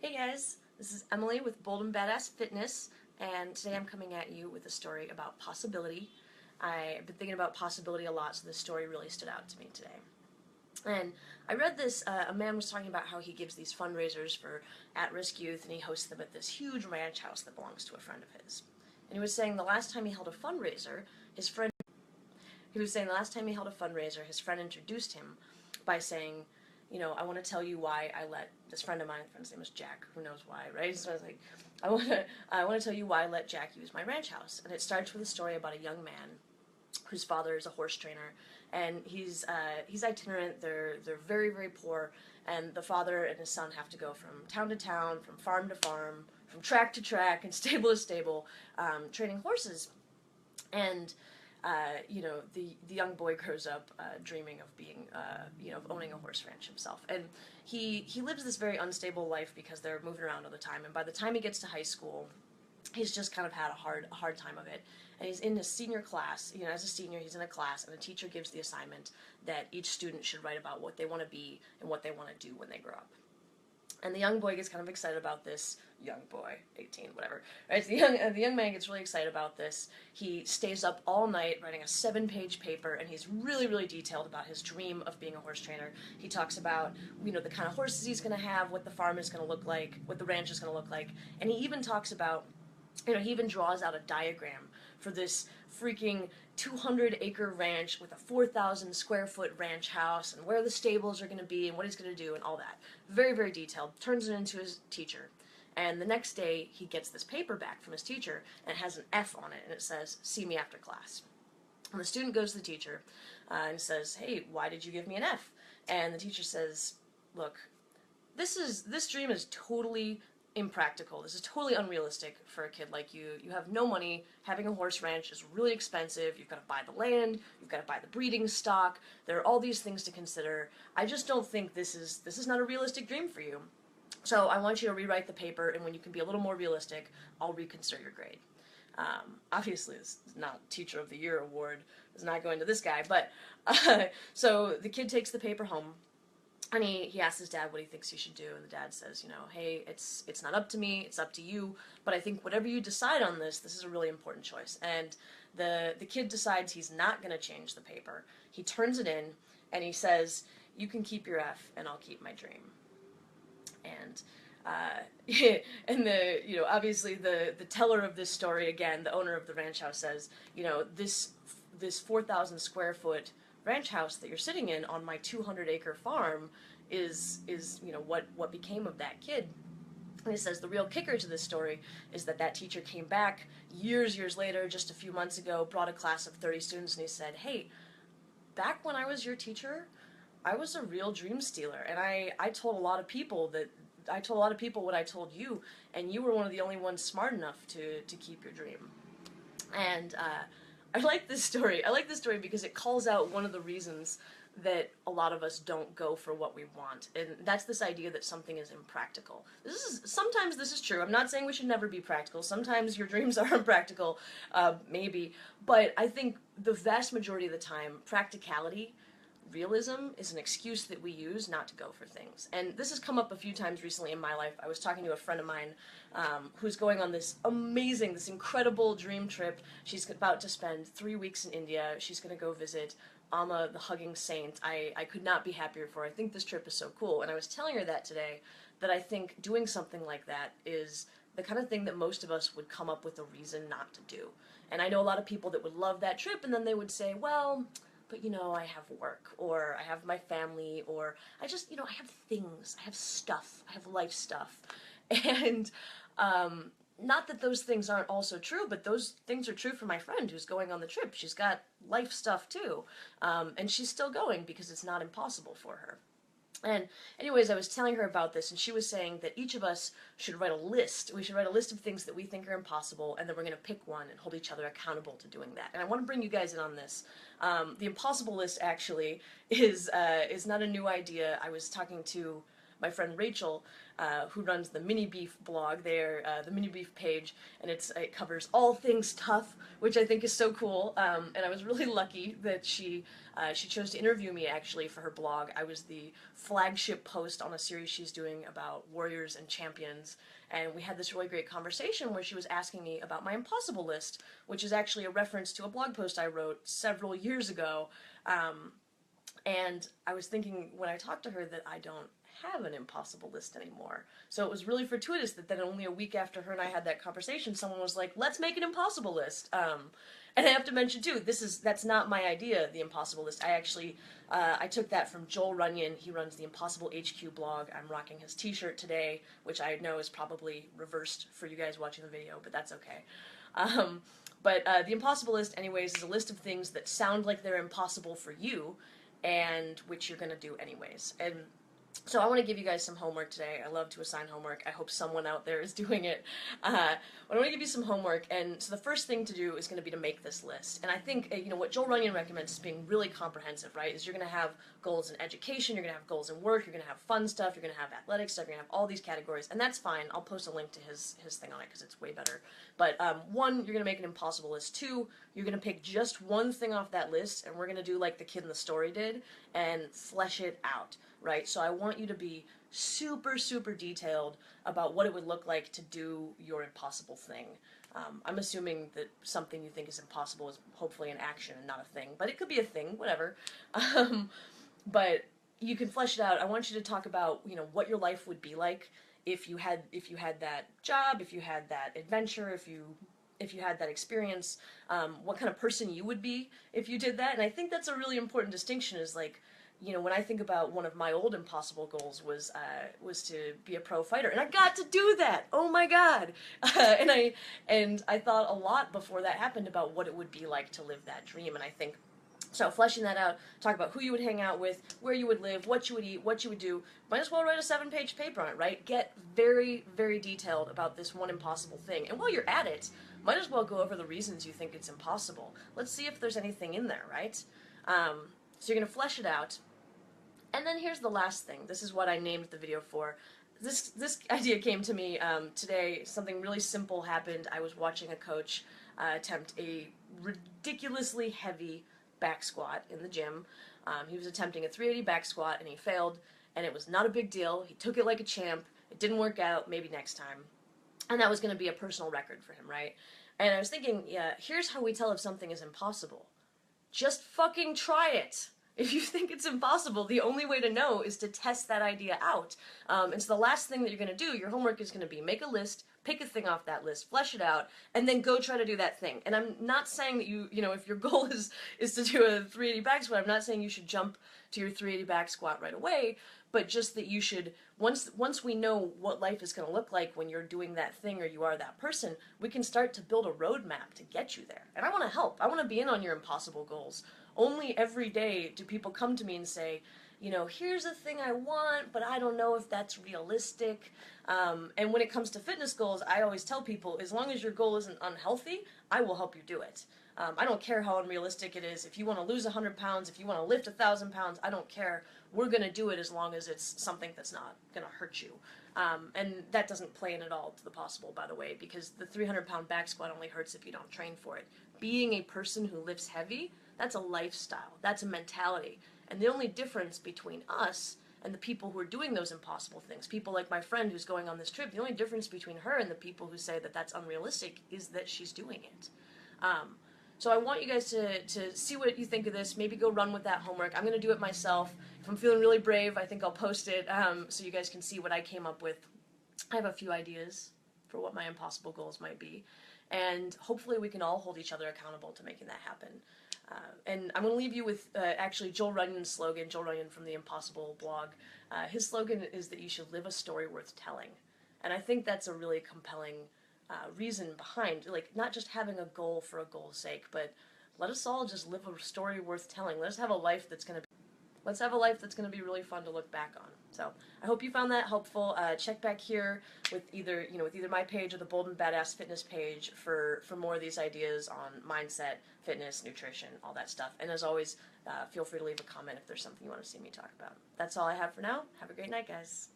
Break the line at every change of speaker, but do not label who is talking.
Hey guys, this is Emily with Bold and Badass Fitness, and today I'm coming at you with a story about possibility. I've been thinking about possibility a lot, so this story really stood out to me today. And I read this, a man was talking about how he gives these fundraisers for at-risk youth, and he hosts them at this huge ranch house that belongs to a friend of his. And he was saying the last time he held a fundraiser, his friend introduced him by saying, I want to tell you why I let this friend of mine, the friend's name is Jack, who knows why, right? So I was like, I want to tell you why I let Jack use my ranch house. And it starts with a story about a young man whose father is a horse trainer, and he's itinerant. They're very, very poor, and the father and his son have to go from town to town, from farm to farm, from track to track, and stable to stable, training horses. And the young boy grows up dreaming of being, of owning a horse ranch himself. And he lives this very unstable life because they're moving around all the time. And by the time he gets to high school, he's just kind of had a hard time of it. And he's in his senior class, as a senior, he's in a class, and the teacher gives the assignment that each student should write about what they want to be and what they want to do when they grow up. And the young boy gets kind of excited about this. Young boy, 18, whatever. Right? So the young man gets really excited about this. He stays up all night writing a 7-page paper, and he's really, really detailed about his dream of being a horse trainer. He talks about, the kind of horses he's going to have, what the farm is going to look like, what the ranch is going to look like. And he even talks about, he even draws out a diagram for this freaking 200-acre ranch with a 4,000 square foot ranch house and where the stables are going to be and what he's going to do and all that. Very, very detailed. Turns it into his teacher. And the next day, he gets this paper back from his teacher, and it has an F on it, and it says, "See me after class." And the student goes to the teacher and says, "Hey, why did you give me an F?" And the teacher says, "Look, this dream is totally impractical. This is totally unrealistic for a kid like you. You have no money. Having a horse ranch is really expensive. You've got to buy the land. You've got to buy the breeding stock. There are all these things to consider. I just don't think this is not a realistic dream for you. So I want you to rewrite the paper, and when you can be a little more realistic, I'll reconsider your grade." Obviously, this is not Teacher of the Year award. It's not going to this guy. But so the kid takes the paper home, and he asks his dad what he thinks he should do, and the dad says, "Hey, it's not up to me, it's up to you, but I think whatever you decide on this is a really important choice." And the kid decides he's not going to change the paper. He turns it in, and he says, "You can keep your F, and I'll keep my dream." And obviously the teller of this story, again, the owner of the ranch house, says, this 4,000 square foot ranch house that you're sitting in on my 200-acre farm is what became of that kid. And he says the real kicker to this story is that teacher came back years later, just a few months ago, brought a class of 30 students, and he said, "Hey, back when I was your teacher, I was a real dream stealer, and I told a lot of people what I told you, and you were one of the only ones smart enough to keep your dream." And I like this story. I like this story because it calls out one of the reasons that a lot of us don't go for what we want, and that's this idea that something is impractical. Sometimes this is true. I'm not saying we should never be practical. Sometimes your dreams are impractical, maybe, but I think the vast majority of the time, practicality, realism, is an excuse that we use not to go for things. And this has come up a few times recently in my life. I was talking to a friend of mine who's going on this incredible dream trip. She's about to spend 3 weeks in India. She's going to go visit Amma, the hugging saint. I could not be happier for her. I think this trip is so cool. And I was telling her that today, that I think doing something like that is the kind of thing that most of us would come up with a reason not to do. And I know a lot of people that would love that trip, and then they would say, "Well, but I have work, or I have my family, or I just, I have things, I have stuff, I have life stuff." And not that those things aren't also true, but those things are true for my friend who's going on the trip. She's got life stuff too, and she's still going because it's not impossible for her. And anyways, I was telling her about this, and she was saying that each of us should write a list. We should write a list of things that we think are impossible, and then we're going to pick one and hold each other accountable to doing that. And I want to bring you guys in on this. The impossible list actually is not a new idea. I was talking to my friend Rachel, who runs the Mini Beef blog there, the Mini Beef page, and it covers all things tough, which I think is so cool. And I was really lucky that she chose to interview me actually for her blog. I was the flagship post on a series she's doing about warriors and champions, and we had this really great conversation where she was asking me about my impossible list, which is actually a reference to a blog post I wrote several years ago. And I was thinking when I talked to her that I don't have an impossible list anymore. So it was really fortuitous that then only a week after her and I had that conversation, someone was like, let's make an impossible list. And I have to mention too, that's not my idea, the impossible list. I actually, I took that from Joel Runyon. He runs the Impossible HQ blog. I'm rocking his t-shirt today, which I know is probably reversed for you guys watching the video, but that's okay. But the impossible list, anyways, is a list of things that sound like they're impossible for you, and which you're gonna do anyways. And so I want to give you guys some homework today. I love to assign homework. I hope someone out there is doing it. I want to give you some homework, and so the first thing to do is going to be to make this list. And I think, you know, what Joel Runyon recommends is being really comprehensive, right? Is you're going to have goals in education, you're going to have goals in work, you're going to have fun stuff, you're going to have athletic stuff, you're going to have all these categories, and that's fine. I'll post a link to his thing on it because it's way better. But one, you're going to make an impossible list. Two, you're going to pick just one thing off that list, and we're going to do like the kid in the story did, and flesh it out. Right, so I want you to be super, super detailed about what it would look like to do your impossible thing. I'm assuming that something you think is impossible is hopefully an action and not a thing, but it could be a thing, whatever. But you can flesh it out. I want you to talk about, you know, what your life would be like if you had that job, if you had that adventure, if you had that experience, what kind of person you would be if you did that. And I think that's a really important distinction, is like, you know, when I think about one of my old impossible goals was to be a pro fighter, and I got to do that. Oh my God! And I thought a lot before that happened about what it would be like to live that dream, and I think so. Fleshing that out, talk about who you would hang out with, where you would live, what you would eat, what you would do. Might as well write a 7-page paper on it, right? Get very, very detailed about this one impossible thing, and while you're at it, might as well go over the reasons you think it's impossible. Let's see if there's anything in there, right? So you're gonna flesh it out. And then here's the last thing. This is what I named the video for. This idea came to me today. Something really simple happened. I was watching a coach attempt a ridiculously heavy back squat in the gym. He was attempting a 380 back squat and he failed, and it was not a big deal. He took it like a champ. It didn't work out. Maybe next time. And that was going to be a personal record for him, right? And I was thinking, yeah, here's how we tell if something is impossible. Just fucking try it. If you think it's impossible, the only way to know is to test that idea out. And so the last thing that you're going to do, your homework is going to be make a list, pick a thing off that list, flesh it out, and then go try to do that thing. And I'm not saying that you know, if your goal is to do a 380 back squat, I'm not saying you should jump to your 380 back squat right away, but just that you should, once we know what life is going to look like when you're doing that thing or you are that person, we can start to build a roadmap to get you there. And I want to help. I want to be in on your impossible goals. Only every day do people come to me and say, you know, here's a thing I want, but I don't know if that's realistic. And when it comes to fitness goals, I always tell people, as long as your goal isn't unhealthy, I will help you do it. I don't care how unrealistic it is. If you want to lose 100 pounds, if you want to lift 1,000 pounds, I don't care. We're going to do it as long as it's something that's not going to hurt you. And that doesn't play in at all to the possible, by the way, because the 300-pound back squat only hurts if you don't train for it. Being a person who lifts heavy, that's a lifestyle. That's a mentality. And the only difference between us and the people who are doing those impossible things, people like my friend who's going on this trip, the only difference between her and the people who say that that's unrealistic is that she's doing it. So I want you guys to see what you think of this. Maybe go run with that homework. I'm going to do it myself. If I'm feeling really brave, I think I'll post it so you guys can see what I came up with. I have a few ideas for what my impossible goals might be. And hopefully we can all hold each other accountable to making that happen. And I'm going to leave you with actually Joel Runyon's slogan, Joel Runyon from the Impossible blog. His slogan is that you should live a story worth telling. And I think that's a really compelling reason behind, like, not just having a goal for a goal's sake, but let us all just live a story worth telling. Let's have a life that's going to be really fun to look back on. So I hope you found that helpful. Check back here with either my page or the Bold and Badass Fitness page for more of these ideas on mindset, fitness, nutrition, all that stuff. And as always, feel free to leave a comment if there's something you want to see me talk about. That's all I have for now. Have a great night, guys.